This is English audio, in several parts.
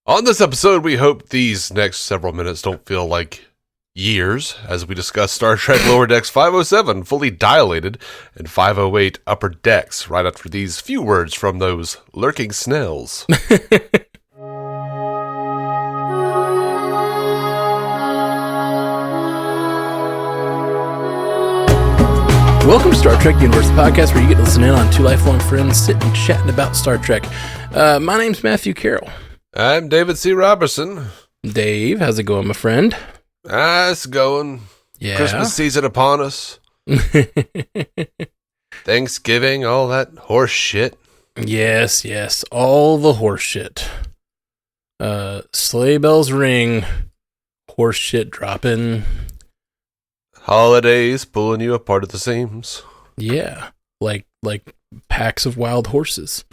On this episode, we hope these next several minutes don't feel like years as we discuss Star Trek Lower Decks 507, Fully Dilated, and 508, Upper Decks, right after these few words from those lurking snails. Welcome to Star Trek Universe, the podcast where you get to listen in on two lifelong friends sitting chatting about Star Trek. My name's Matthew Carroll. I'm David C. Robertson. Dave, how's it going, my friend? It's going. Yeah. Christmas season upon us. Thanksgiving, all that horse shit. Yes, all the horse shit. Sleigh bells ring, horse shit dropping. Holidays pulling you apart at the seams. Yeah, like packs of wild horses.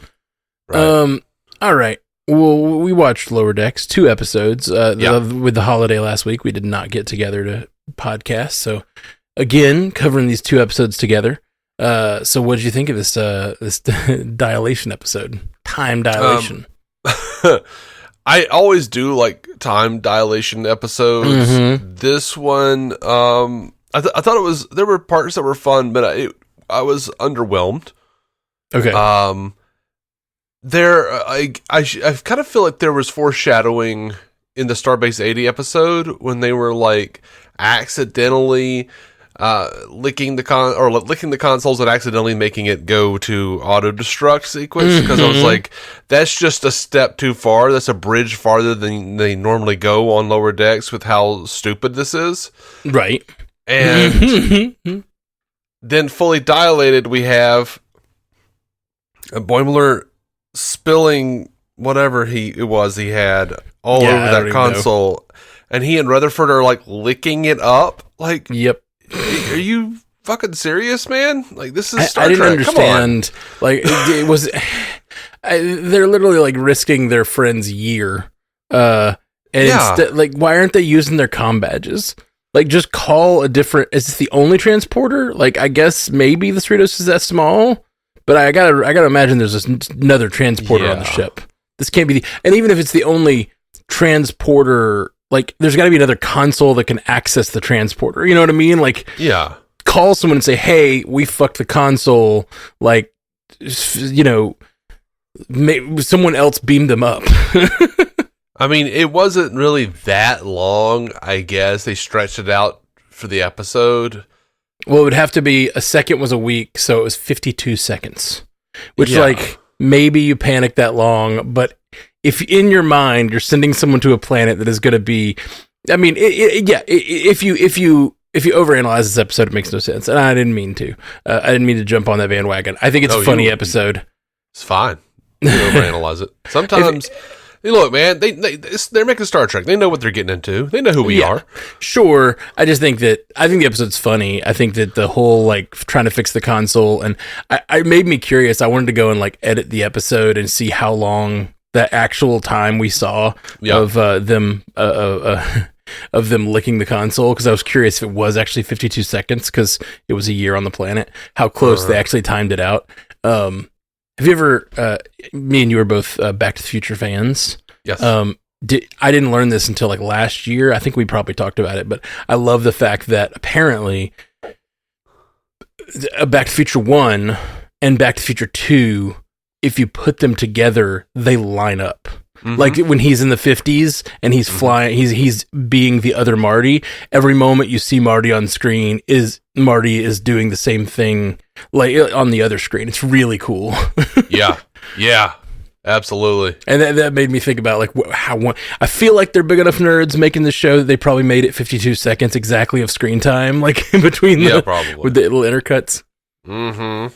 Right. All right. Well, we watched Lower Decks, 2 episodes. With the holiday last week, we did not get together to podcast. So, again, covering these 2 episodes together. So, what did you think of this dilation episode? Time dilation. I always do like time dilation episodes. Mm-hmm. This one, I thought there were parts that were fun, but I was underwhelmed. Okay. I kind of feel like there was foreshadowing in the Starbase 80 episode when they were like accidentally licking the consoles and accidentally making it go to auto destruct sequence, because I was like, that's just a step too far. That's a bridge farther than they normally go on Lower Decks with how stupid this is. Right. And then Fully Dilated, we have a Boimler spilling whatever he had all over that console, and he and Rutherford are like licking it up. Like, yep. Are you fucking serious, man? Like, this is Star I didn't Trek. understand. Like, it was. They're literally like risking their friend's year, and instead, like, why aren't they using their comm badges? Like, just call a different. Is this the only transporter? Like, I guess maybe the Cerritos is that small. But I gotta imagine there's another transporter on the ship. This can't be and even if it's the only transporter, like, there's gotta be another console that can access the transporter. You know what I mean? Like, yeah. Call someone and say, hey, we fucked the console. Like, you know, someone else beamed them up. I mean, it wasn't really that long, I guess. They stretched it out for the episode. Well, it would have to be a second was a week, so it was 52 sequence. Which, like, maybe you panic that long, but if in your mind you're sending someone to a planet that is going to be, I mean, if you overanalyze this episode, it makes no sense, and I didn't mean to. I didn't mean to jump on that bandwagon. I think it's a funny episode. It's fine. You can overanalyze it. Sometimes. Look, man, they're making Star Trek. They know what they're getting into. They know who we are. Sure. I think the episode's funny. I think that the whole, like, trying to fix the console, and I made me curious. I wanted to go and, like, edit the episode and see how long the actual time we saw of them licking the console, because I was curious if it was actually 52 seconds because it was a year on the planet, how close they actually timed it out. Have you ever, me and you were both Back to the Future fans. Yes. I didn't learn this until like last year. I think we probably talked about it, but I love the fact that apparently Back to the Future 1 and Back to the Future 2, if you put them together, they line up. Mm-hmm. Like when he's in the 50s and he's flying, he's being the other Marty. Every moment you see Marty on screen Marty is doing the same thing like on the other screen. It's really cool. Yeah, absolutely. And that made me think about, like, how I feel like they're big enough nerds making the show that they probably made it 52 seconds exactly of screen time, like in between probably with the little intercuts. Mm-hmm.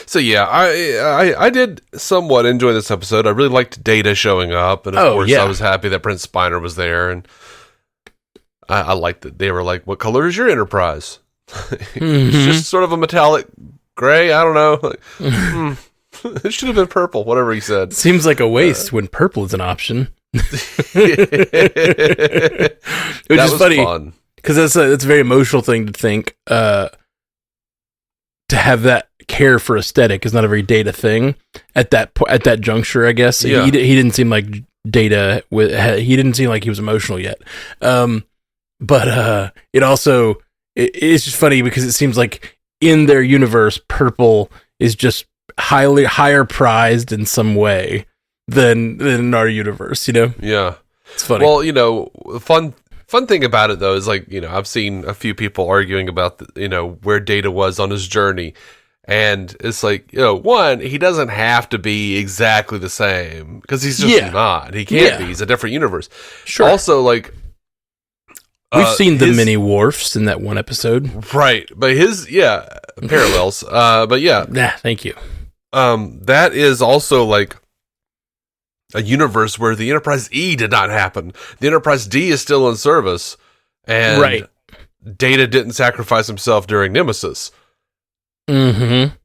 So yeah, I did somewhat enjoy this episode. I really liked Data showing up, and of course I was happy that Prince Spiner was there, and I liked that they were like, "What color is your Enterprise?" It's just sort of a metallic gray. I don't know. Like, it should have been purple. Whatever he said. Seems like a waste when purple is an option. Which is funny because that's a very emotional thing to think. To have that care for aesthetic is not a very Data thing at that juncture, I guess. Yeah. He didn't seem like Data he didn't seem like he was emotional yet. But it also it's just funny because it seems like in their universe, purple is just higher prized in some way than in our universe. Yeah, it's funny. Well, fun thing about it though is like I've seen a few people arguing about where Data was on his journey. And it's like, one, he doesn't have to be exactly the same because he's just not. He can't be. He's a different universe. Sure. Also, like, we've seen the mini Worfs in that one episode. Right. But parallels. But yeah. Nah, thank you. That is also like a universe where the Enterprise E did not happen. The Enterprise D is still in service. And Data didn't sacrifice himself during Nemesis. Mm-hmm.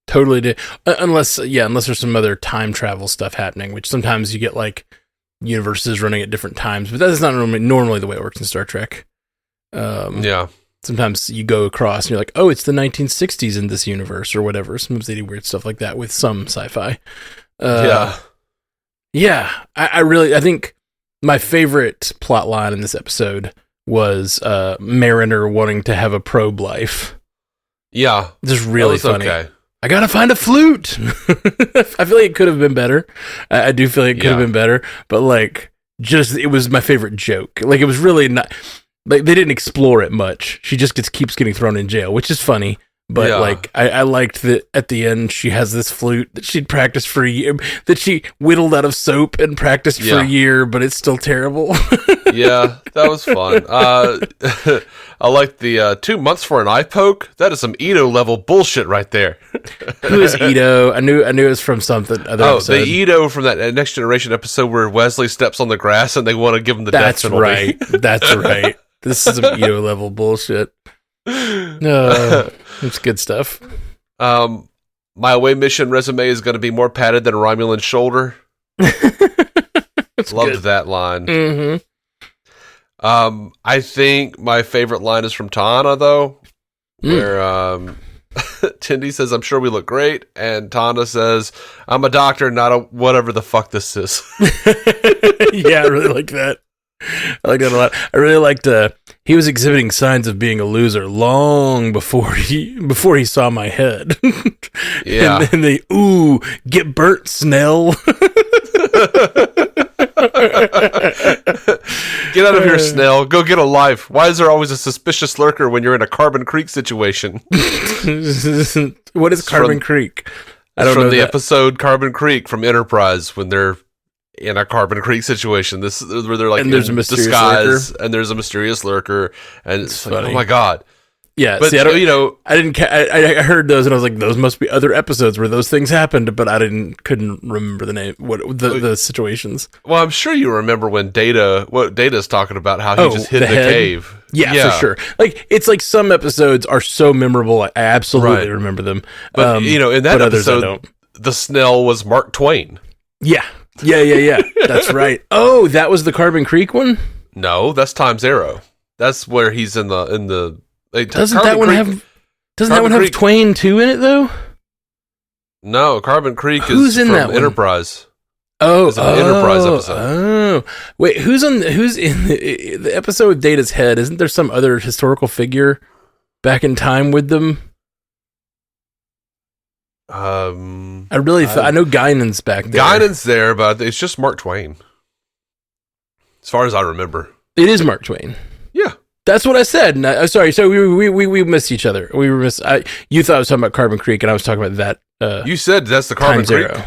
Totally did. Unless there's some other time travel stuff happening, which sometimes you get like universes running at different times, but that's not normally the way it works in Star Trek. Sometimes you go across and you're like, oh, it's the 1960s in this universe or whatever. Sometimes they do weird stuff like that with some sci-fi. I think my favorite plot line in this episode was Mariner wanting to have a probe life. Yeah. Just really funny. Okay. I gotta find a flute. I feel like it could have been better. I do feel like it could have been better, but like, it was my favorite joke. Like, it was really not, like, they didn't explore it much. She just keeps getting thrown in jail, which is funny. But like, I liked that at the end she has this flute that she'd practiced for a year, that she whittled out of soap and practiced for a year, but it's still terrible. Yeah, that was fun. I like the 2 months for an eye poke. That is some Ito level bullshit right there. Who is Ito? I knew it was from something other episode. The Ito from that Next Generation episode where Wesley steps on the grass and they want to give him the death penalty. That's right. This is some Ito level bullshit. No, it's good stuff. My away mission resume is going to be more padded than Romulan's shoulder. Loved that line. Mm-hmm. I think my favorite line is from Tana, though, where Tindy says, "I'm sure we look great," and Tana says, "I'm a doctor, not a whatever the fuck this is." Yeah, I really like that. I like that a lot. I really liked he was exhibiting signs of being a loser long before he saw my head. Yeah. And they get burnt, Snell. Get out of here, Snell. Go get a life. Why is there always a suspicious lurker when you're in a Carbon Creek situation? What is Carbon Creek? I don't know. From the episode Carbon Creek from Enterprise when they're in a Carbon Creek situation. This is where they're like, and there's a mysterious disguise lurker. And there's a mysterious lurker, and it's like, oh my god. Yeah, but see, I heard those, and I was like, those must be other episodes where those things happened, but I couldn't remember the name, the situations. Well, I'm sure you remember when Data's talking about how he just hid in the cave. Yeah, for sure. Like, it's like some episodes are so memorable, I absolutely remember them. But in that episode, the Snell was Mark Twain. Yeah. That's right. Oh, that was the Carbon Creek one? No, that's Times Arrow. That's where he's in the. Doesn't that one have Twain too in it though? No, Carbon Creek who's is in from that one? Enterprise. It's an Enterprise episode. Oh, wait, who's in the episode with Data's head? Isn't there some other historical figure back in time with them? I know Guinan's back there. Guinan's there, but it's just Mark Twain, as far as I remember. It is Mark Twain. Yeah. That's what I said. Sorry, so we missed each other. You thought I was talking about Carbon Creek, and I was talking about that. You said that's the Carbon Creek. Zero.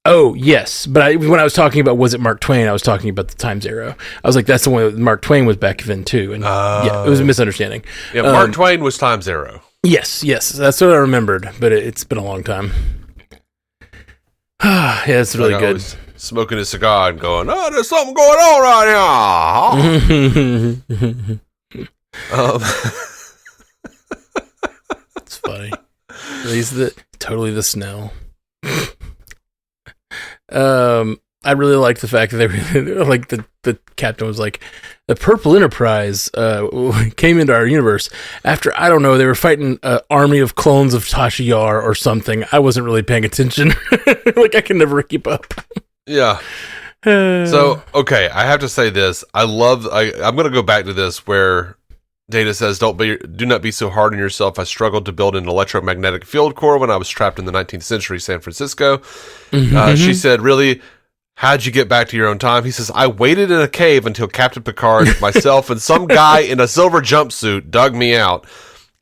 Oh yes, but when I was talking about was it Mark Twain, I was talking about the Times Arrow. I was like, that's the one that Mark Twain was back then too, and it was a misunderstanding. Yeah, Mark Twain was Times Arrow. Yes, that's what I remembered, but it's been a long time. Yeah, it's really good. Smoking a cigar and going, "Oh, there's something going on right here." It's funny. He's totally the Snell. I really like the fact that they like the captain was like, the Purple Enterprise came into our universe after, I don't know, they were fighting an army of clones of Tasha Yar or something. I wasn't really paying attention. Like, I can never keep up. Yeah. So, okay, I have to say this. I'm going to go back to this where Data says, do not be so hard on yourself. I struggled to build an electromagnetic field core when I was trapped in the 19th century San Francisco. She said, really, how'd you get back to your own time? He says, I waited in a cave until Captain Picard, myself, and some guy in a silver jumpsuit dug me out.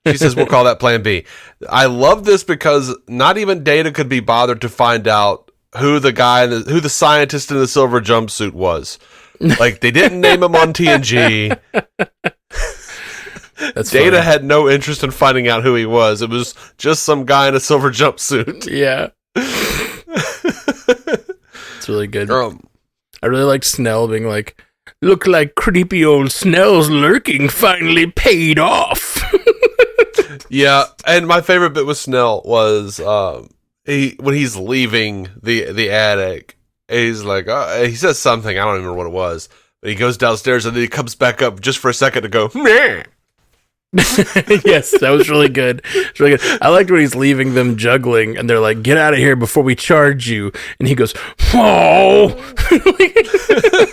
She says, we'll call that Plan B. I love this because not even Data could be bothered to find out who the scientist in the silver jumpsuit was. Like, they didn't name him on TNG. Data funny. had no interest in finding out who he was. It was just some guy in a silver jumpsuit. Yeah. It's really good. I really liked Snell being like, look like creepy old Snell's lurking finally paid off. Yeah, and my favorite bit with Snell was when he's leaving the attic, he's like, he says something, I don't even remember what it was, but he goes downstairs and then he comes back up just for a second to go, meh. Yes, that was really good. It's really good. I liked when he's leaving them juggling and they're like, get out of here before we charge you. And he goes, whoa.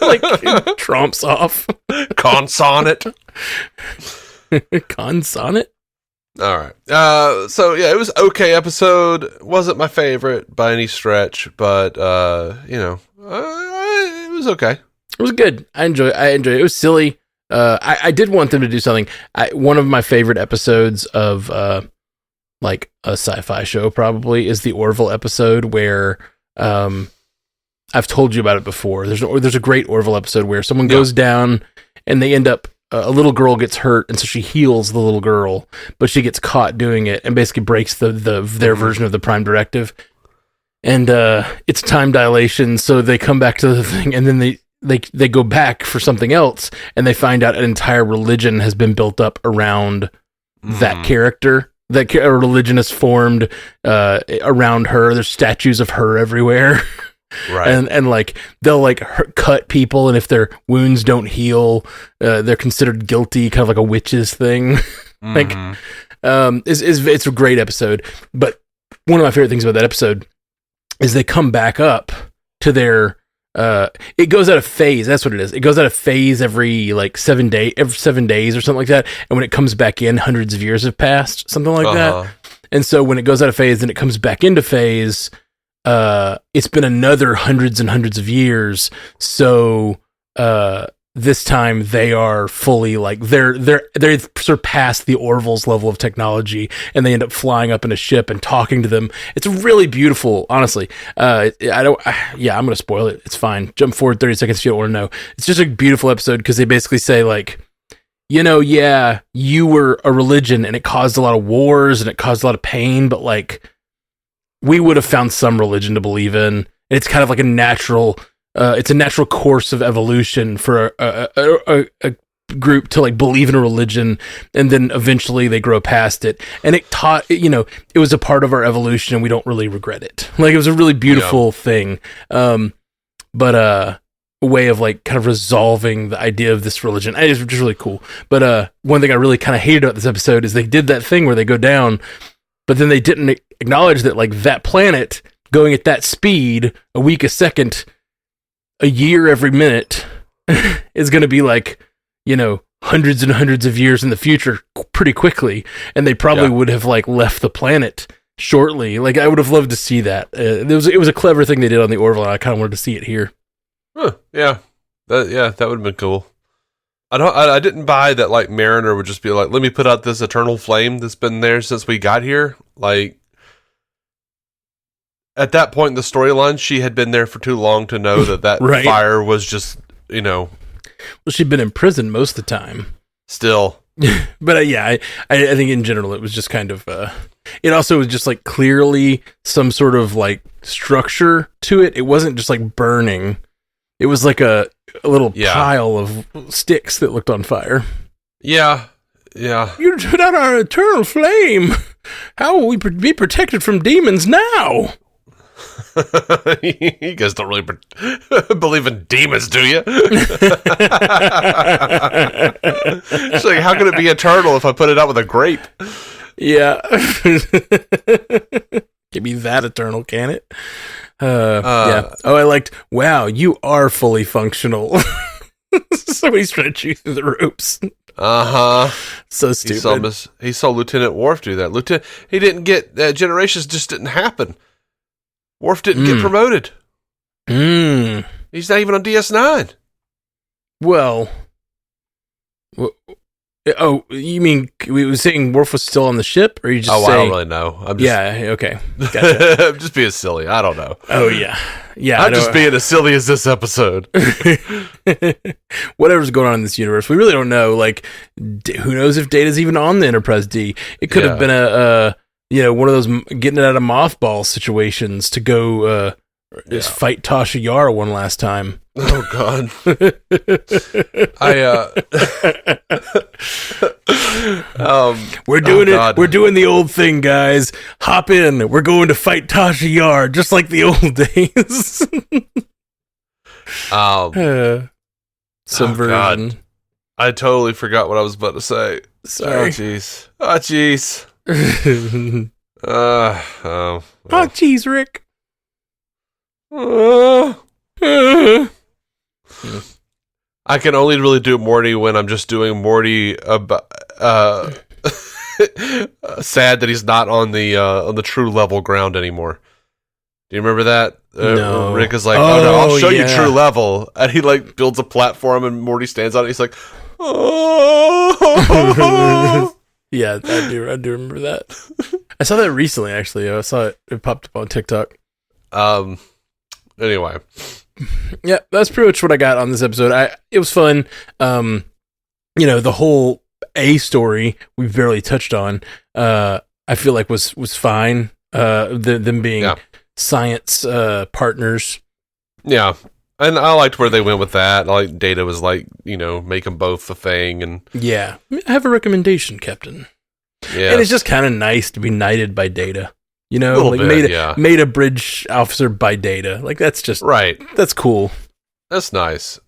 like tromps off. Consonant. Consonant? All right. So yeah, it was okay episode. Wasn't my favorite by any stretch, but it was okay. It was good. I enjoyed it. It was silly. I did want them to do something. One of my favorite episodes of like a sci-fi show probably is the Orville episode where I've told you about it before. There's a great Orville episode where someone goes down and they end up a little girl gets hurt, and so she heals the little girl, but she gets caught doing it and basically breaks their version of the Prime Directive. And it's time dilation, so they come back to the thing, and then they go back for something else, and they find out an entire religion has been built up around that character. That a religion is formed around her. There's statues of her everywhere. Right. And like they'll like cut people, and if their wounds don't heal, they're considered guilty, kind of like a witch's thing. Like it's a great episode. But one of my favorite things about that episode is they come back up to their it goes out of phase. That's what it is. It goes out of phase every 7 days or something like that. And when it comes back in, hundreds of years have passed, something like that. And so when it goes out of phase and it comes back into phase, it's been another hundreds and hundreds of years. So this time they are fully they've surpassed the Orville's level of technology, and they end up flying up in a ship and talking to them. It's really beautiful, honestly. I'm gonna spoil it. It's fine. Jump forward 30 seconds if you don't want to know. It's just a beautiful episode because they basically say you were a religion and it caused a lot of wars and it caused a lot of pain, but we would have found some religion to believe in. And it's kind of like a natural course of evolution for a group to believe in a religion, and then eventually they grow past it. And it it was a part of our evolution, and we don't really regret it. It was a really beautiful thing. But a way of kind of resolving the idea of this religion. It's just really cool. But one thing I really kind of hated about this episode is they did that thing where they go down, but then they didn't acknowledge that that planet going at that speed, a week a second, a year every minute, is going to be hundreds and hundreds of years in the future pretty quickly. And they probably would have left the planet shortly. I would have loved to see that. It was a clever thing they did on the Orville, and I kind of wanted to see it here. Huh, yeah. That would have been cool. I didn't buy that Mariner would just be let me put out this eternal flame that's been there since we got here. At that point in the storyline, she had been there for too long to know that right. Fire was just, Well, she'd been in prison most of the time. Still. But I think in general it was just kind of, it also was just clearly some sort of structure to it. It wasn't just burning. It was a little pile of sticks that looked on fire. Yeah. Yeah. You put out our eternal flame. How will we be protected from demons now? You guys don't really believe in demons, do you? It's how can it be eternal if I put it out with a grape? Yeah. Can be that eternal, can it? Yeah. Oh, I liked, wow, you are fully functional. Somebody's trying to chew through the ropes. So stupid. He saw Lieutenant Worf do that. He didn't get, Generations just didn't happen. Worf didn't get promoted. He's not even on DS9. Well, oh, you mean we were saying Worf was still on the ship, or you just saying? I don't really know. Okay, gotcha. I'm just being silly. I don't know. Oh yeah. I'm just being as silly as this episode. Whatever's going on in this universe, we really don't know. Like, who knows if Data's even on the Enterprise D? It could have been a one of those getting it out of mothball situations to go just fight Tasha Yar one last time. Oh God! We're doing it. We're doing the old thing, guys. Hop in. We're going to fight Tasha Yar, just like the old days. Some version. God. I totally forgot what I was about to say. Sorry. Oh jeez. Oh jeez, Rick. I can only really do Morty when I'm just doing Morty sad that he's not on the true level ground anymore. Do you remember that? No. Rick is like, oh no, I'll show you true level, and he like builds a platform, and Morty stands on it. He's like, oh. Yeah, I do remember that. I saw that recently, actually. I saw it popped up on TikTok. Anyway. Yeah, that's pretty much what I got on this episode. It was fun. The whole A story we barely touched on. I feel like was fine. Them being science partners. Yeah, and I liked where they went with that. I like Data was like, make them both a thing, and yeah, I have a recommendation, Captain. Yeah, and it's just kind of nice to be knighted by Data. Made a bridge officer by Data. Like, that's just right. That's cool. That's nice.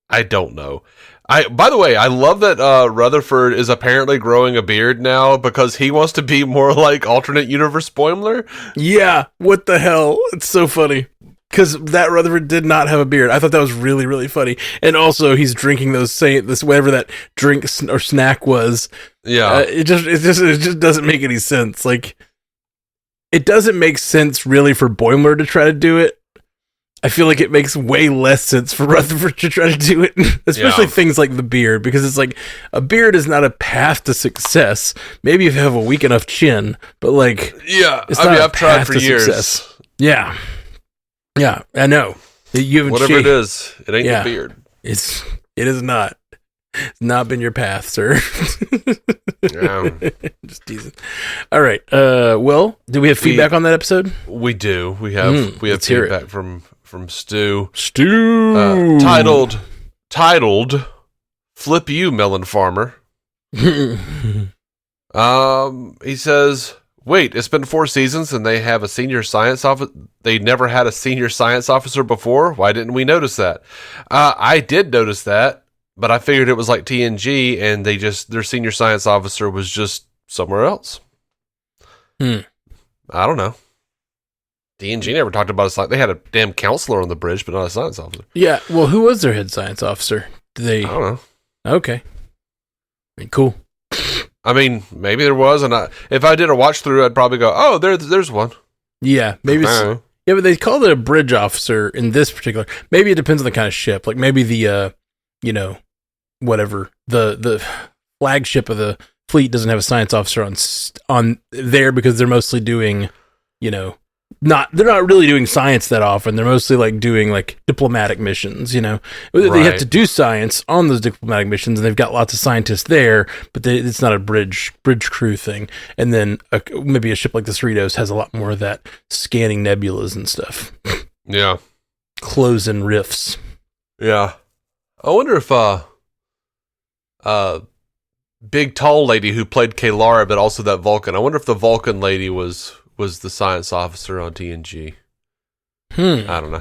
I don't know. By the way, I love that Rutherford is apparently growing a beard now because he wants to be more like alternate universe Boimler. Yeah, what the hell? It's so funny. Because that Rutherford did not have a beard. I thought that was really, really funny. And also, he's drinking this whatever that drink or snack was. Yeah, it just doesn't make any sense. Like, it doesn't make sense really for Boimler to try to do it. I feel like it makes way less sense for Rutherford to try to do it, especially things like the beard, because it's like a beard is not a path to success. Maybe if you have a weak enough chin, but like, I've tried for years. Success. Yeah, I know. You haven't whatever it is, it ain't the beard. It is not. It's not been your path, sir. Yeah. Just teasing. All right. Well, do we have feedback on that episode? We do. We have feedback from Stu. Titled "Flip You, Melon Farmer." He says, "Wait, it's been 4 seasons and they have a senior science officer. They never had a senior science officer before. Why didn't we notice that?" I did notice that, but I figured it was like TNG, and their senior science officer was just somewhere else. I don't know. TNG never talked about they had a damn counselor on the bridge, but not a science officer. Yeah, well, who was their head science officer? I don't know. Okay. Cool. I mean, maybe there was, and if I did a watch through, I'd probably go, "Oh, there's one." Yeah, maybe. Yeah, but they called it a bridge officer in this particular. Maybe it depends on the kind of ship. Like maybe the, whatever the flagship of the fleet doesn't have a science officer on there because they're mostly doing, they're not really doing science that often. They're mostly like doing like diplomatic missions, They have to do science on those diplomatic missions, and they've got lots of scientists there, but it's not a bridge crew thing. And then maybe a ship like the Cerritos has a lot more of that, scanning nebulas and stuff. Yeah. Closing rifts. Yeah. I wonder if big tall lady who played Kaylara, but also that Vulcan. I wonder if the Vulcan lady was the science officer on TNG. I don't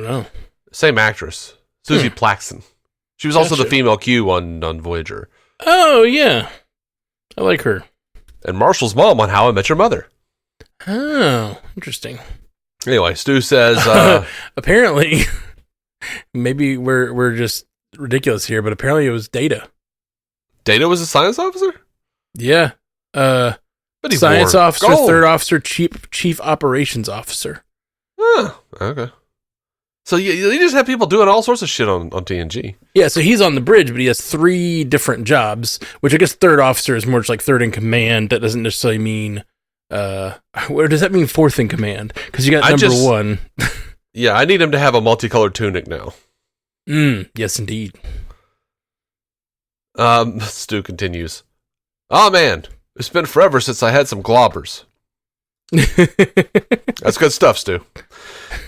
know. Same actress, Susie Plaxton. She was also the female Q on Voyager. Oh yeah, I like her. And Marshall's mom on How I Met Your Mother. Oh, interesting. Anyway, Stu says, apparently, maybe we're just ridiculous here, but apparently it was Data. Data was a science officer? Yeah. But science officer, gold. third officer, chief operations officer. Oh, okay. So you just have people doing all sorts of shit on TNG. Yeah, so he's on the bridge, but he has 3 different jobs, which I guess third officer is more just like third in command. That doesn't necessarily mean, or does that mean fourth in command? Because you got number 1. Yeah, I need him to have a multicolored tunic now. Yes, indeed. Stu continues. Oh man, it's been forever since I had some globbers. That's good stuff, Stu.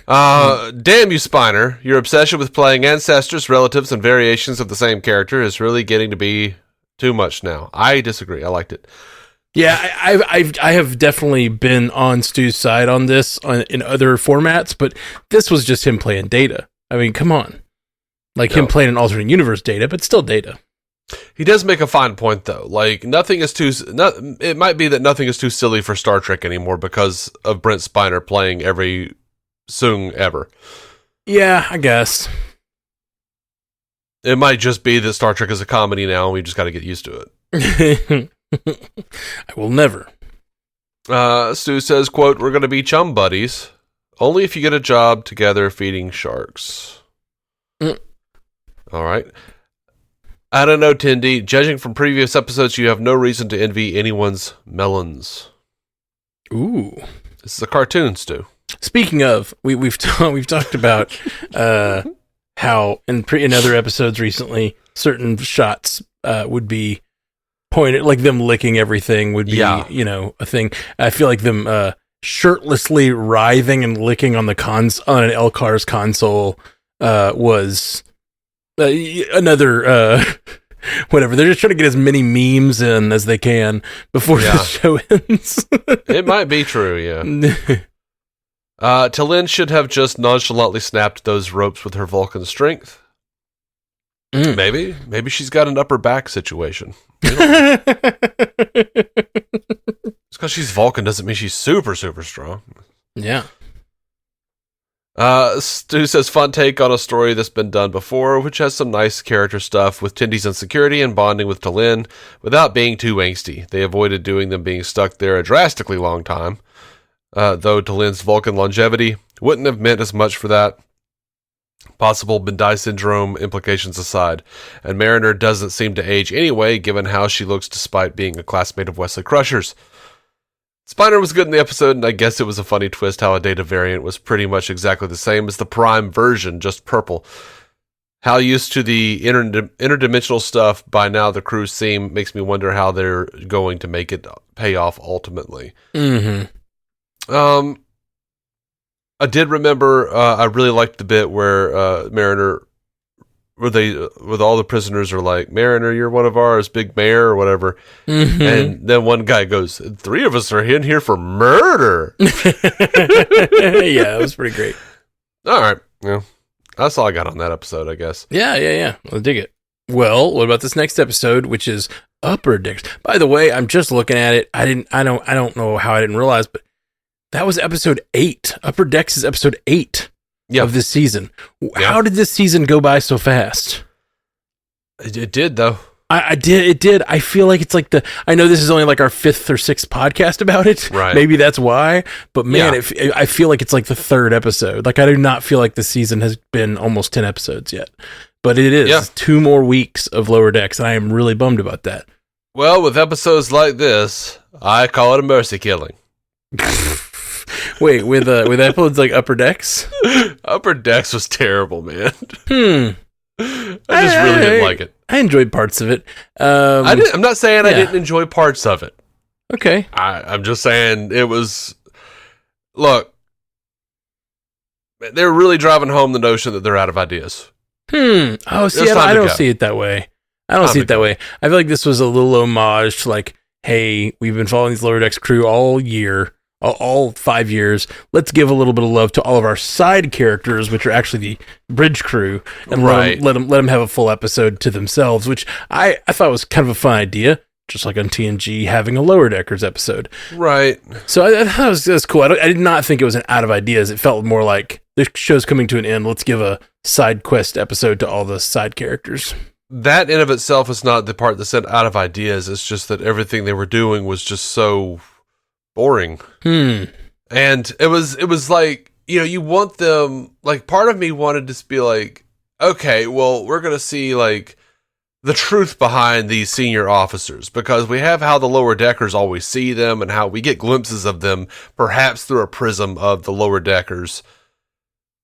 Damn you, Spiner. Your obsession with playing ancestors, relatives, and variations of the same character is really getting to be too much now. I disagree. I liked it. Yeah, I have definitely been on Stu's side on this in other formats, but this was just him playing Data. I mean, come on. Like him playing an alternate universe Data, but still Data. He does make a fine point, though. Like, nothing is too... it might be that nothing is too silly for Star Trek anymore because of Brent Spiner playing every Soong ever. Yeah, I guess. It might just be that Star Trek is a comedy now, and we just got to get used to it. I will never. Stu says, quote, "We're going to be chum buddies. Only if you get a job together feeding sharks." All right. I don't know, Tindy. Judging from previous episodes, you have no reason to envy anyone's melons. Ooh. This is a cartoon, Stu. Speaking of, we've talked about how in other episodes recently, certain shots would be pointed, like them licking everything would be, a thing. I feel like them shirtlessly writhing and licking on an LCARS console was another whatever. They're just trying to get as many memes in as they can before the show ends. It might be true, yeah. T'Lyn should have just nonchalantly snapped those ropes with her Vulcan strength. Maybe she's got an upper back situation. Just because she's Vulcan doesn't mean she's super, super strong. Yeah. Stu says, fun take on a story that's been done before, which has some nice character stuff with Tindy's insecurity and bonding with T'Lyn without being too angsty. They avoided doing them being stuck there a drastically long time, though T'Lyn's Vulcan longevity wouldn't have meant as much for that. Possible Bandai syndrome implications aside, and Mariner doesn't seem to age anyway, given how she looks despite being a classmate of Wesley Crusher's. Spiner was good in the episode, and I guess it was a funny twist how a Data variant was pretty much exactly the same as the Prime version, just purple. How used to the interdimensional stuff by now the crew seem makes me wonder how they're going to make it pay off ultimately. I did remember, I really liked the bit where Mariner, where all the prisoners are like, Mariner, you're one of ours, Big Mayor, or whatever. And then one guy goes, 3 of us are in here for murder. Yeah, it was pretty great. All right. Yeah. That's all I got on that episode, I guess. Yeah. I'll dig it. Well, what about this next episode, which is Upper Decks? By the way, I'm just looking at it. I don't know how I didn't realize, but that was episode 8. Upper Decks is episode 8 of this season. How did this season go by so fast? It did, though. It did. I feel like it's like I know this is only like our 5th or 6th podcast about it. Right. Maybe that's why. But man, I feel like it's like the 3rd episode. Like I do not feel like the season has been almost 10 episodes yet. But it is. 2 more weeks of Lower Decks, and I am really bummed about that. Well, with episodes like this, I call it a mercy killing. Wait, with episodes like Upper Decks? Upper Decks was terrible, man. I just really didn't like it. I enjoyed parts of it. I'm not saying I didn't enjoy parts of it. Okay. I'm just saying it was... Look, they're really driving home the notion that they're out of ideas. Oh, see, I don't see it that way. I feel like this was a little homage to like, hey, we've been following these Lower Decks crew all year, all 5 years. Let's give a little bit of love to all of our side characters, which are actually the bridge crew, and let them have a full episode to themselves, which I thought was kind of a fun idea. just like on TNG having a Lower Deckers episode. Right. So I thought that was cool. I did not think it was an out of ideas. It felt more like this show's coming to an end. Let's give a side quest episode to all the side characters. That in of itself is not the part that said out of ideas. It's just that everything they were doing was just so boring. And it was like, you want them, like, part of me wanted to be like, okay, well, we're going to see, like, the truth behind these senior officers, because we have how the Lower Deckers always see them and how we get glimpses of them, perhaps through a prism of the Lower Deckers.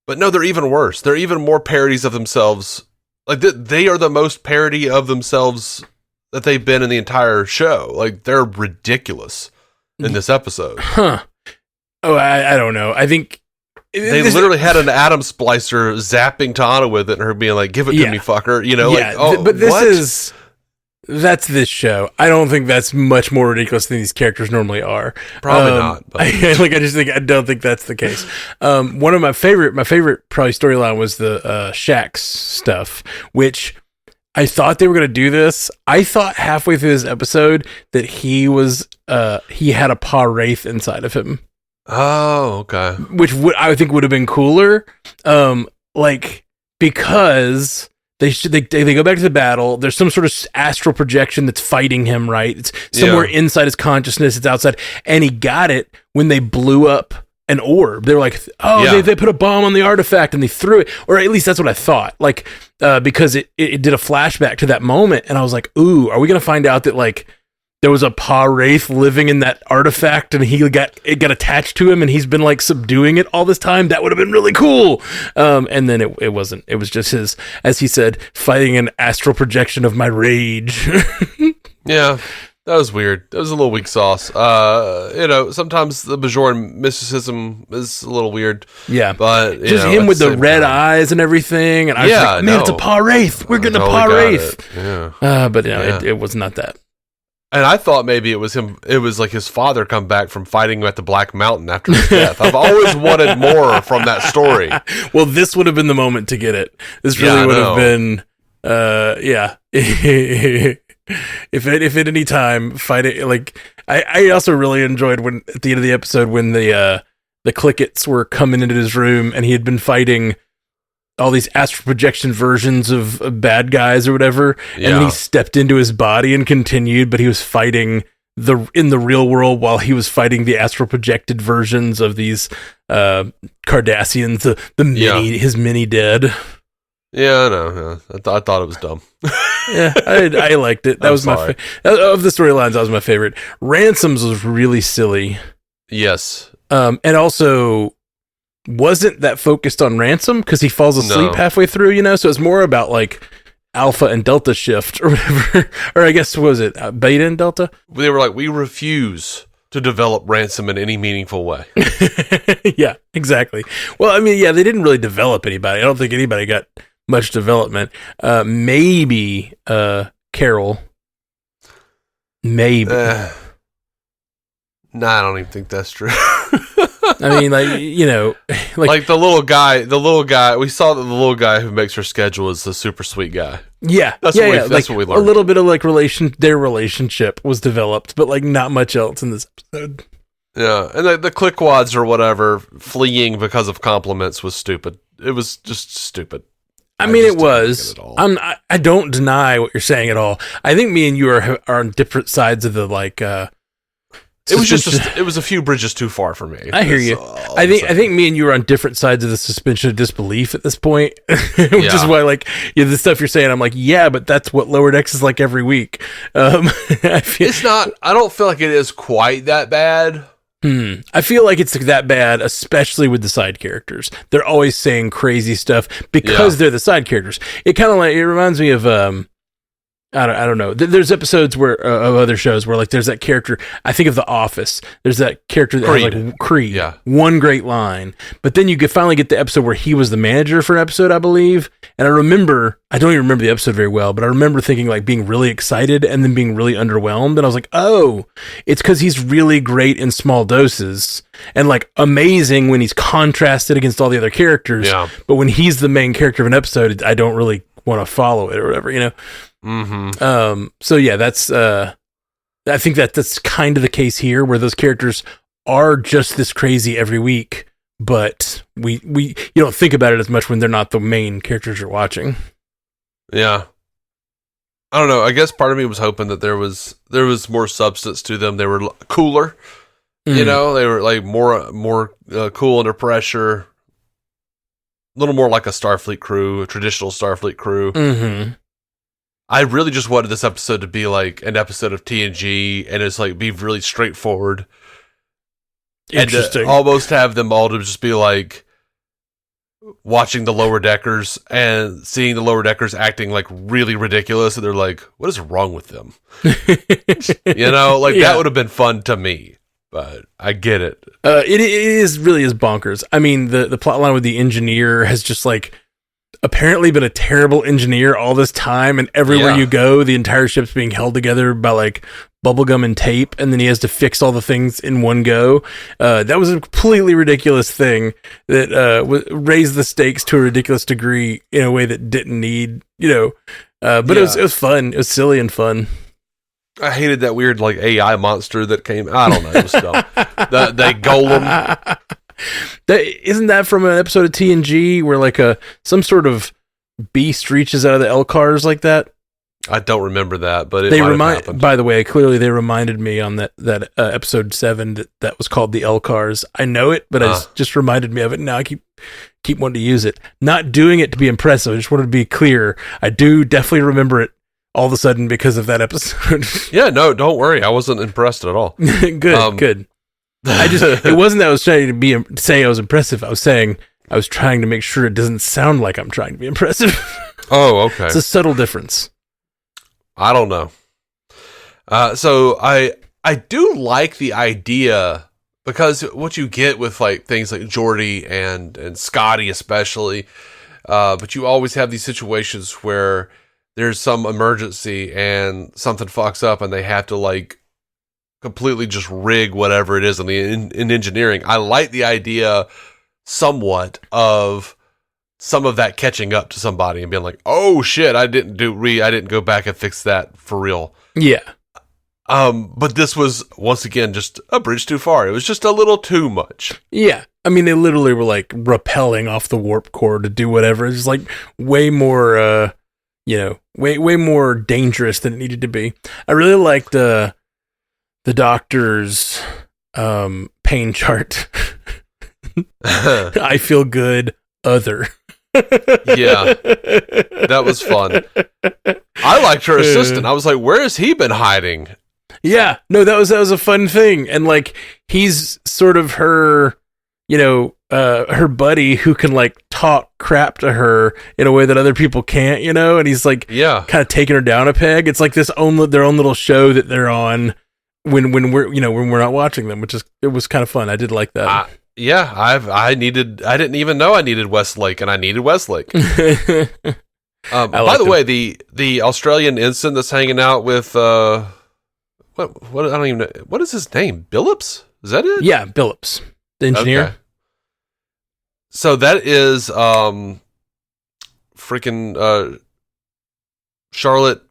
But no, they're even worse. They're even more parodies of themselves. Like, they are the most parody of themselves that they've been in the entire show. Like, they're ridiculous in this episode. Huh. Oh, I don't know. I think they literally had an atom splicer zapping Tana with it and her being like, give it to me, fucker. That's this show. I don't think that's much more ridiculous than these characters normally are. Probably not. But. I don't think that's the case. One of my favorite probably storyline was the Shax stuff, which I thought they were going to do this. I thought halfway through this episode that he had a Pa Wraith inside of him. Oh, okay. Which I think would have been cooler, because they go back to the battle. There's some sort of astral projection that's fighting him, right? It's somewhere inside his consciousness. It's outside, and he got it when they blew up an orb. They were like, they put a bomb on the artifact and they threw it, or at least that's what I thought. Like, because it did a flashback to that moment, and I was like, ooh, are we gonna find out that like there was a Pa Wraith living in that artifact and it got attached to him and he's been like subduing it all this time? That would have been really cool. And then it wasn't. It was just his, as he said, fighting an astral projection of my rage. Yeah, that was weird. That was a little weak sauce. Sometimes the Bajoran mysticism is a little weird. Yeah. But just him with the red eyes and everything. And I was like, man, it's a Pa Wraith. We're getting a Pa Wraith. Yeah. But it was not that. And I thought maybe it was him. It was like his father come back from fighting at the Black Mountain after his death. I've always wanted more from that story. Well, this would have been the moment to get it. This really would have been, if at any time fighting, like I also really enjoyed when at the end of the episode when the Clickets were coming into his room and he had been fighting all these astral projection versions of bad guys or whatever, and then he stepped into his body and continued, but he was fighting in the real world while he was fighting the astral projected versions of these Cardassians, his mini dead. Yeah, I know. I thought it was dumb. Yeah, I liked it. That was my of the storylines. That was my favorite. Ransoms was really silly. Yes, and also wasn't that focused on Ransom because he falls asleep halfway through, so it's more about like Alpha and Delta shift or whatever, or I guess, what was it, Beta and Delta? They were like, we refuse to develop Ransom in any meaningful way. Yeah, exactly. Well, I mean, they didn't really develop anybody. I don't think anybody got much development. Maybe Carol. Maybe. Nah, I don't even think that's true. I mean, like the little guy. We saw that the little guy who makes her schedule is the super sweet guy. Yeah, that's what we learned. A little bit of like their relationship was developed, but like not much else in this episode. Yeah, and the clickwads or whatever fleeing because of compliments was stupid. It was just stupid. I mean, it was. I don't deny what you're saying at all. I think me and you are on different sides of the like. It was a few bridges too far for me. I hear you. I think me and you are on different sides of the suspension of disbelief at this point, which is why the stuff you're saying, I'm like, yeah, but that's what Lower Decks is like every week. It's not. I don't feel like it is quite that bad. I feel like it's that bad, especially with the side characters. They're always saying crazy stuff because they're the side characters. It kind of it reminds me of I don't know. There's episodes where of other shows where like there's that character. I think of The Office. There's that character that has like Creed. Yeah. One great line, but then you could finally get the episode where he was the manager for an episode, I believe. And I don't even remember the episode very well, but I remember thinking like being really excited and then being really underwhelmed. And I was like, oh, it's because he's really great in small doses and like amazing when he's contrasted against all the other characters. Yeah. But when he's the main character of an episode, I don't really want to follow it or whatever, Mm-hmm. So yeah, that's I think that's kind of the case here, where those characters are just this crazy every week, but we you don't think about it as much when they're not the main characters you're watching. Yeah. I don't know. I guess part of me was hoping that there was more substance to them. They were cooler. You know, they were like more cool under pressure. A little more like a Starfleet crew, a traditional Starfleet crew. Mm-hmm. I really just wanted this episode to be like an episode of TNG, and it's like be really straightforward. Interesting. And almost have them all to just be like watching the Lower Deckers and seeing the Lower Deckers acting like really ridiculous, and they're like, "What is wrong with them?" You know, like that would have been fun to me. But I get it. It is really is bonkers. I mean, the plot line with the engineer has just like apparently been a terrible engineer all this time, and everywhere you go, the entire ship's being held together by like bubblegum and tape, and then he has to fix all the things in one go. That was a completely ridiculous thing that raised the stakes to a ridiculous degree in a way that didn't need, but it was fun. It was silly and fun. I hated that weird like AI monster that came. I don't know. It was dumb. the golem. Isn't that from an episode of TNG where like some sort of beast reaches out of the Lcars like that? I don't remember that, but it might have happened. By the way, clearly they reminded me on that episode 7 that was called the Lcars. I know it, but it just reminded me of it. Now I keep wanting to use it. Not doing it to be impressive. I just wanted to be clear. I do definitely remember it all of a sudden because of that episode. Yeah, no, don't worry. I wasn't impressed at all. Good. It wasn't that I was trying to say I was impressive. I was saying I was trying to make sure it doesn't sound like I'm trying to be impressive. Oh, okay. It's a subtle difference. I don't know. So I do like the idea, because what you get with like things like Geordi and Scotty especially, but you always have these situations where there's some emergency and something fucks up and they have to like completely just rig whatever it is in engineering. I like the idea somewhat of some of that catching up to somebody and being like, oh shit, I didn't go back and fix that for real. Yeah. But this was once again just a bridge too far. It was just a little too much. Yeah. I mean, they literally were like rappelling off the warp core to do whatever. It's like way more way more dangerous than it needed to be. I really liked the doctor's pain chart. I feel good. Other. Yeah, that was fun. I liked her assistant. I was like, where has he been hiding? Yeah, no, that was a fun thing, and like he's sort of her, her buddy who can like talk crap to her in a way that other people can't, and he's like, kind of taking her down a peg. It's like their own little show that they're on when we're not watching them, it was kind of fun. I did like that. I didn't even know I needed Westlake, and I needed Westlake. By the way, the Australian ensign that's hanging out with what I don't even know, what is his name? Billups? Is that it? Yeah, Billups, the engineer. Okay. So that is freaking Charlotte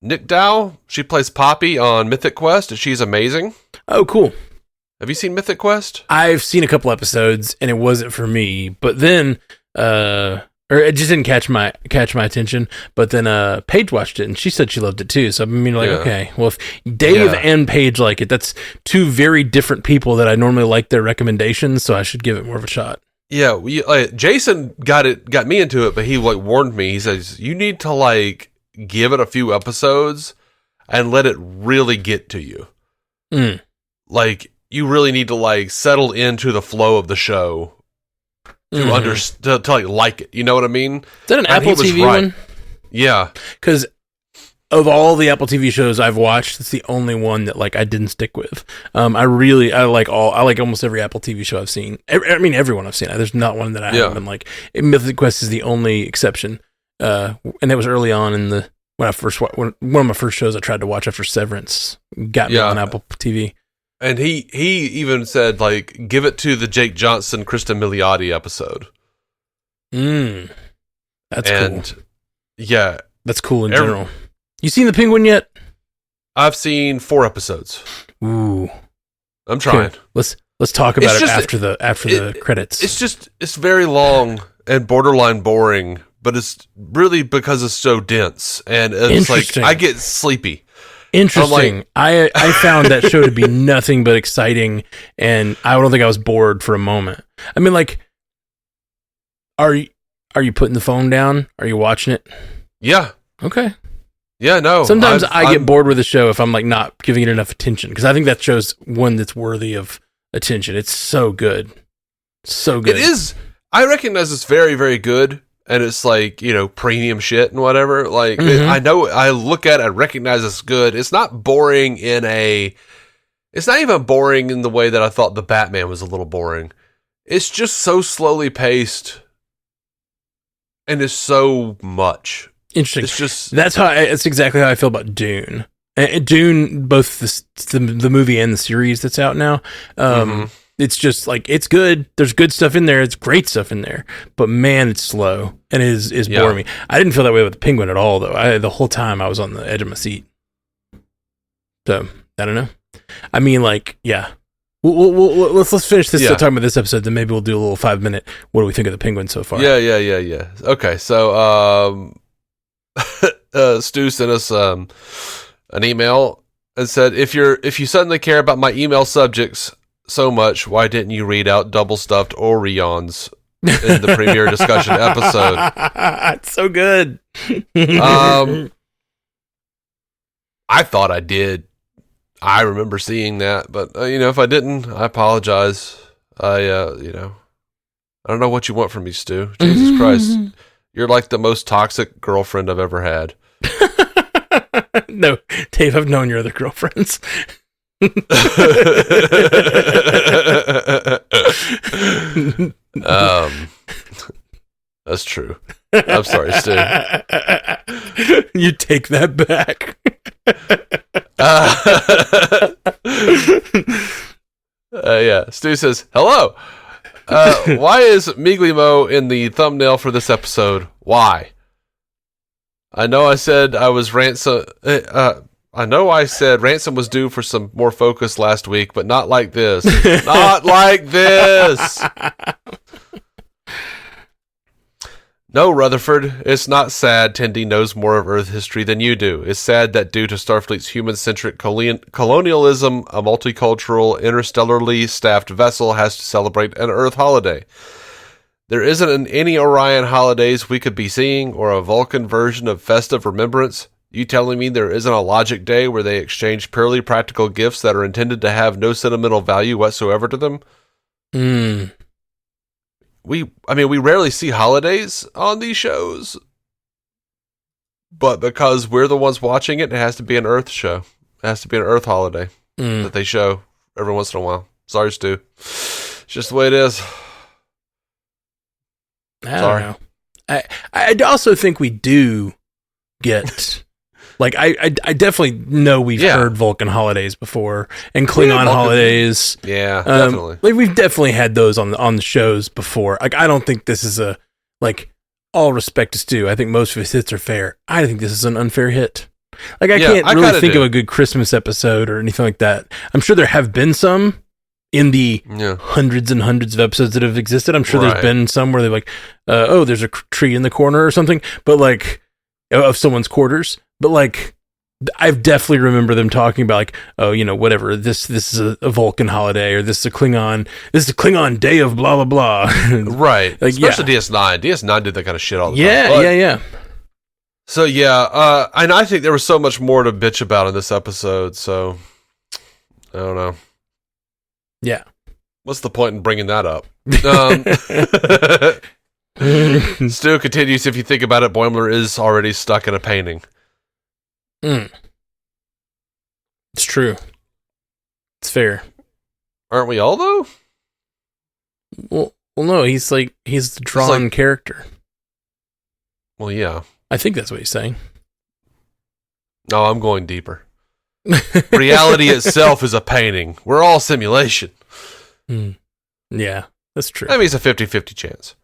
Nickdow. She plays Poppy on Mythic Quest, and she's amazing. Oh, cool. Have you seen Mythic Quest? I've seen a couple episodes, and it wasn't for me. But then, or it just didn't catch my attention. But then, Paige watched it, and she said she loved it too. So I mean, okay, well, if Dave and Paige like it, that's two very different people that I normally like their recommendations. So I should give it more of a shot. Yeah, Jason got me into it, but he like warned me. He says you need to like give it a few episodes and let it really get to you. Like, you really need to like settle into the flow of the show to like it. You know what I mean? Is that an Apple TV one? Yeah, because of all the Apple TV shows I've watched, it's the only one that like I didn't stick with. I like almost every Apple TV show I've seen. I mean, everyone I've seen. There's not one that I haven't been like. Mythic Quest is the only exception. And it was early on in one of my first shows I tried to watch after Severance got me on Apple TV. And he even said, like, give it to the Jake Johnson, Kristen Milioti episode. That's cool. Yeah. That's cool in general. You seen The Penguin yet? I've seen 4 episodes. Ooh. I'm trying. Okay. Let's talk about it after the credits. It's very long and borderline boring, but it's really because it's so dense, and it's like I get sleepy. Interesting. I found that show to be nothing but exciting, and I don't think I was bored for a moment. I mean, like, are you putting the phone down? Are you watching it? Yeah. Okay. Yeah, no. Sometimes I get bored with a show if I'm like not giving it enough attention, because I think that show's one that's worthy of attention. It's so good. So good. It is. I recognize it's very, very good, and it's like, premium shit and whatever. Like, I know, I look at it, I recognize it's good. It's not boring it's not even boring in the way that I thought the Batman was a little boring. It's just so slowly paced, and it's so much. Interesting. It's just that's exactly how I feel about Dune. Dune, both the movie and the series that's out now. It's just like, it's good. There's good stuff in there. It's great stuff in there, but man, it's slow and is boring me. I didn't feel that way with the Penguin at all, though. The whole time I was on the edge of my seat. So I don't know. I mean, like, yeah. Let's finish this talking about this episode. Then maybe we'll do a little 5-minute. What do we think of the Penguin so far? Yeah. Okay, so Stu sent us an email and said, if you suddenly care about my email subjects so much, why didn't you read out double stuffed Orions in the premiere discussion episode? It's so good. I thought I did. I remember seeing that, but if I didn't, I apologize. I don't know what you want from me, Stu. Jesus Christ. You're like the most toxic girlfriend I've ever had. No, Dave, I've known your other girlfriends. That's true. I'm sorry, Stu. You take that back. Yeah, Stu says, hello. Why is Miglimo in the thumbnail for this episode? Why? I know I said ransom was due for some more focus last week, but not like this. Not like this. No, Rutherford, it's not sad Tendi knows more of Earth history than you do. It's sad that due to Starfleet's human-centric colonialism, a multicultural, interstellarly staffed vessel has to celebrate an Earth holiday. There isn't any Orion holidays we could be seeing, or a Vulcan version of festive remembrance. You telling me there isn't a Logic Day where they exchange purely practical gifts that are intended to have no sentimental value whatsoever to them? We rarely see holidays on these shows, but because we're the ones watching it, it has to be an Earth show. It has to be an Earth holiday that they show every once in a while. Sorry, Stu. It's just the way it is. I don't know. I also think we do get... Like, I definitely know we've heard Vulcan holidays before and Klingon holidays. Yeah, definitely. Like, we've definitely had those on the shows before. Like, I don't think this is all respect to Stu. I think most of his hits are fair. I think this is an unfair hit. Like, I can't really think of a good Christmas episode or anything like that. I'm sure there have been some in the hundreds and hundreds of episodes that have existed. I'm sure there's been some where they're like, there's a tree in the corner or something, but like, of someone's quarters. But like, I definitely remember them talking about like, whatever, this is a Vulcan holiday, or this is a Klingon day of blah blah blah. Right. Like, especially DS9. DS9 did that kind of shit all the time. Yeah. So and I think there was so much more to bitch about in this episode. So I don't know. Yeah. What's the point in bringing that up? Stu continues, if you think about it, Boimler is already stuck in a painting. It's true. It's fair. Aren't we all, though? Well, no, he's the drawn character. Well, yeah. I think that's what he's saying. No, I'm going deeper. Reality itself is a painting. We're all simulation. Yeah, that's true. I mean, it's a 50-50 chance.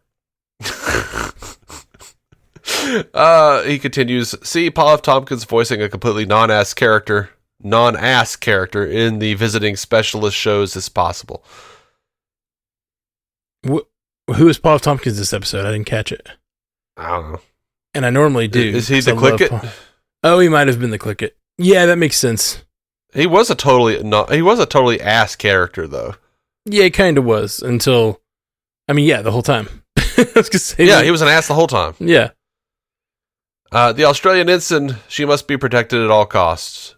He continues, see Paul F. Tompkins voicing a completely non-ass character. non-ass character in the visiting specialist shows as possible. Who is Paul Tompkins this episode? I didn't catch it. I don't know. And I normally do. Is he the Click-It? Oh, he might have been the Click-It. Yeah, that makes sense. He was a totally ass character though. Yeah, he kind of was until, I mean, yeah, the whole time. I was gonna say he was an ass the whole time. Yeah. The Australian ensign, she must be protected at all costs.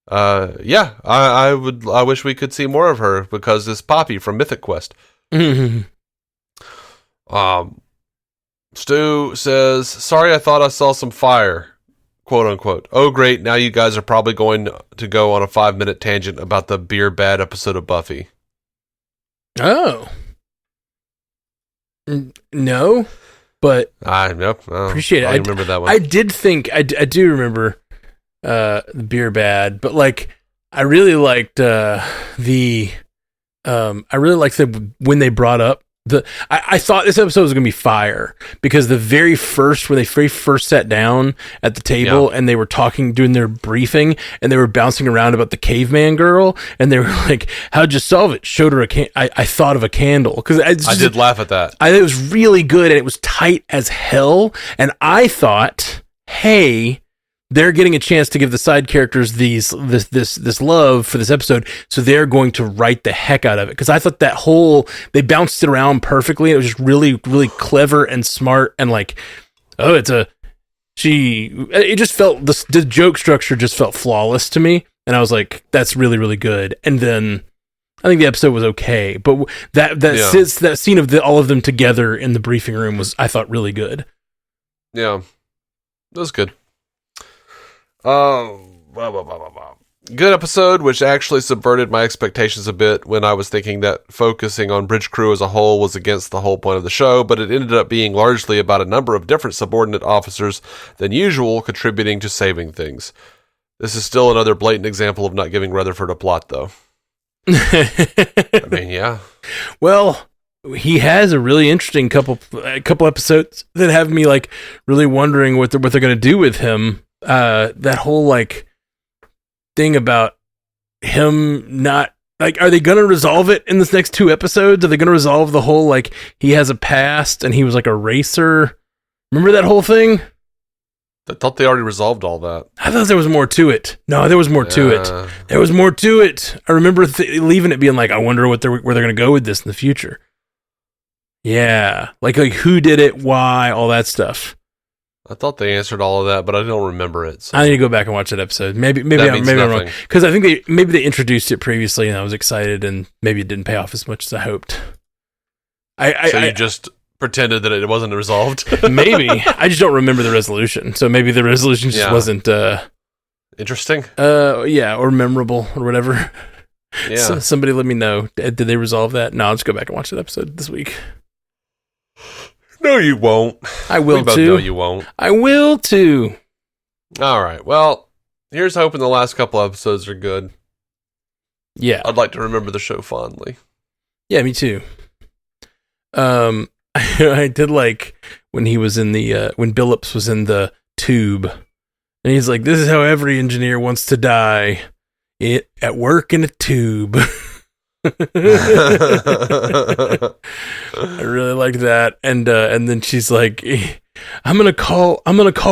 I wish we could see more of her because it's Poppy from Mythic Quest. Stu says, "Sorry, I thought I saw some fire." Quote unquote. Oh, great. Now you guys are probably going to go on a 5-minute tangent about the beer bad episode of Buffy. Oh. No, but appreciate it. I remember that one. I did think, I do remember the beer bad, but like, I really liked when they brought up I thought this episode was going to be fire because when they very first sat down at the table and they were doing their briefing and they were bouncing around about the caveman girl and they were like, how'd you solve it? Showed her I thought of a candle because I did laugh at that. It was really good and it was tight as hell. And I thought, hey, they're getting a chance to give the side characters this love for this episode, so they're going to write the heck out of it. Because I thought they bounced it around perfectly. It was just really, really clever and smart, and like, it just felt the joke structure just felt flawless to me, and I was like, that's really, really good. And then I think the episode was okay, but that scene of all of them together in the briefing room was, I thought, really good. Yeah, that was good. Good episode, which actually subverted my expectations a bit when I was thinking that focusing on Bridge Crew as a whole was against the whole point of the show, but it ended up being largely about a number of different subordinate officers than usual contributing to saving things. This is still another blatant example of not giving Rutherford a plot, though. I mean, yeah. Well, he has a really interesting couple episodes that have me like really wondering what they're going to do with him. That whole like thing about him not like, are they going to resolve it in this next 2 episodes? Are they going to resolve the whole like he has a past and he was like a racer? Remember that whole thing? I thought they already resolved all that. I thought there was more to it. No, there was more to it. There was more to it. I remember leaving it being like, I wonder where they're going to go with this in the future. Yeah, like who did it, why, all that stuff. I thought they answered all of that, but I don't remember it. So. I need to go back and watch that episode. Maybe I'm wrong, because I think they introduced it previously, and I was excited, and maybe it didn't pay off as much as I hoped. You just pretended that it wasn't resolved. Maybe I just don't remember the resolution. So maybe the resolution just wasn't interesting. Or memorable or whatever. Yeah. So somebody let me know. Did they resolve that? No, I'll just go back and watch that episode this week. No, you won't. I will too. No, you won't. I will too. All right. Well, here's hoping the last couple episodes are good. Yeah. I'd like to remember the show fondly. Yeah, me too. I did like when he was in when Billups was in the tube, and he's like, "This is how every engineer wants to die, at work in a tube." I really liked that, and then she's like, "I'm gonna call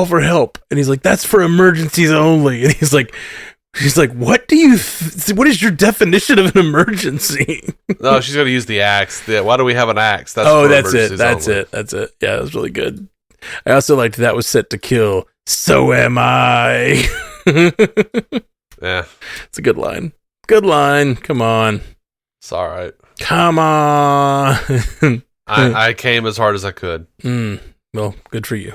for help," and he's like, "That's for emergencies only," and she's like, "What is your definition of an emergency?" No, she's gonna use the axe. Why do we have an axe? That's it. That's it. Yeah, that was really good. I also liked that was set to kill. So am I. Yeah, it's a good line. Good line. Come on. It's all right. Come on. I came as hard as I could. Well, good for you.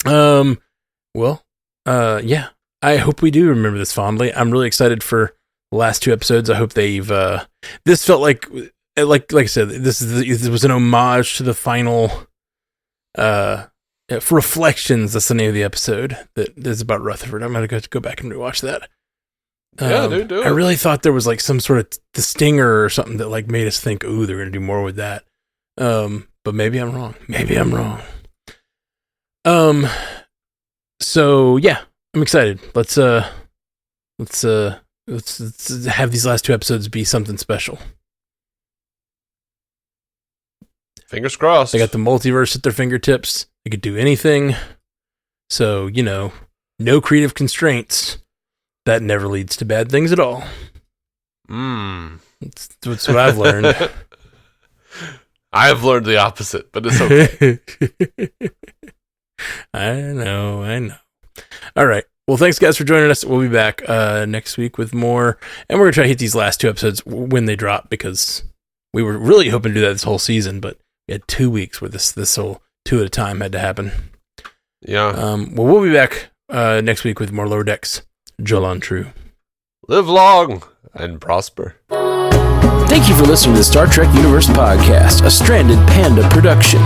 Yeah. I hope we do remember this fondly. I'm really excited for the last 2 episodes. I hope they've. This felt like I said. This was an homage to the final. For Reflections, that's the name of the episode that is about Rutherford. I'm gonna go back and rewatch that. Yeah, do it. I really thought there was like some sort of the stinger or something that like made us think, "Ooh, they're gonna do more with that." But maybe I'm wrong. So yeah, I'm excited. Let's Let's have these last 2 episodes be something special. Fingers crossed. They got the multiverse at their fingertips. They could do anything. So, no creative constraints. That never leads to bad things at all. That's what I've learned. I've learned the opposite, but it's okay. I know. All right. Well, thanks, guys, for joining us. We'll be back next week with more. And we're going to try to hit these last 2 episodes when they drop, because we were really hoping to do that this whole season, but we had 2 weeks where this whole 2 at a time had to happen. Yeah. Well, we'll be back next week with more Lower Decks. Jolan True. Live long and prosper. Thank you for listening to the Star Trek Universe Podcast, a Stranded Panda production.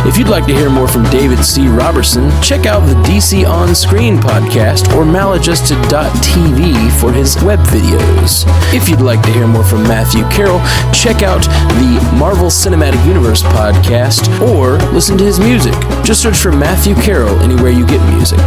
If you'd like to hear more from David C. Robertson, check out the DC On Screen podcast or maladjusted.tv for his web videos. If you'd like to hear more from Matthew Carroll, check out the Marvel Cinematic Universe podcast or listen to his music. Just search for Matthew Carroll anywhere you get music.